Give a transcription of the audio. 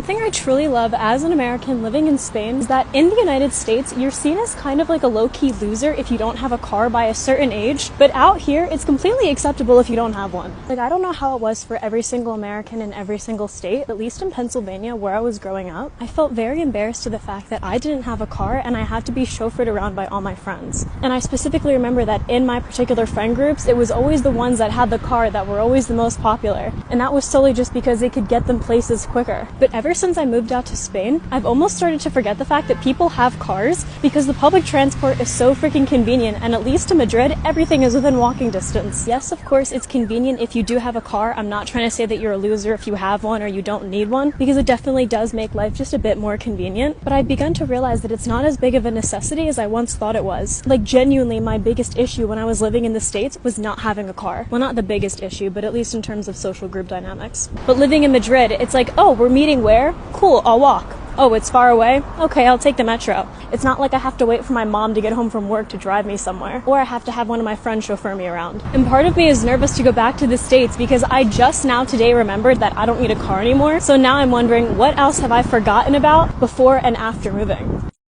One thing I truly love as an American living in Spain is that in the United States, you're seen as kind of like a low-key loser if you don't have a car by a certain age, but out here, it's completely acceptable if you don't have one. Like, I don't know how it was for every single American in every single state, at least in Pennsylvania, where I was growing up, I felt very embarrassed to the fact that I didn't have a car and I had to be chauffeured around by all my friends. And I specifically remember that in my particular friend groups, it was always the ones that had the car that were always the most popular. And that was solely just because they could get them places quicker. But ever since I moved out to Spain, I've almost started to forget the fact that people have cars because the public transport is so freaking convenient, and at least in Madrid, everything is within walking distance. Yes, of course, it's convenient if you do have a car. I'm not trying to say that you're a loser if you have one or you don't need one, because it definitely does make life just a bit more convenient. But I've begun to realize that it's not as big of a necessity as I once thought it was. Like, genuinely, my biggest issue when I was living in the States was not having a car. Well, not the biggest issue, but at least in terms of social group dynamics. But living in Madrid, it's like, oh, we're meeting where? Cool, I'll walk. Oh, it's far away? Okay, I'll take the metro. It's not like I have to wait for my mom to get home from work to drive me somewhere, or I have to have one of my friends chauffeur me around. And part of me is nervous to go back to the States because I just now today remembered that I don't need a car anymore, so now I'm wondering what else have I forgotten about before and after moving.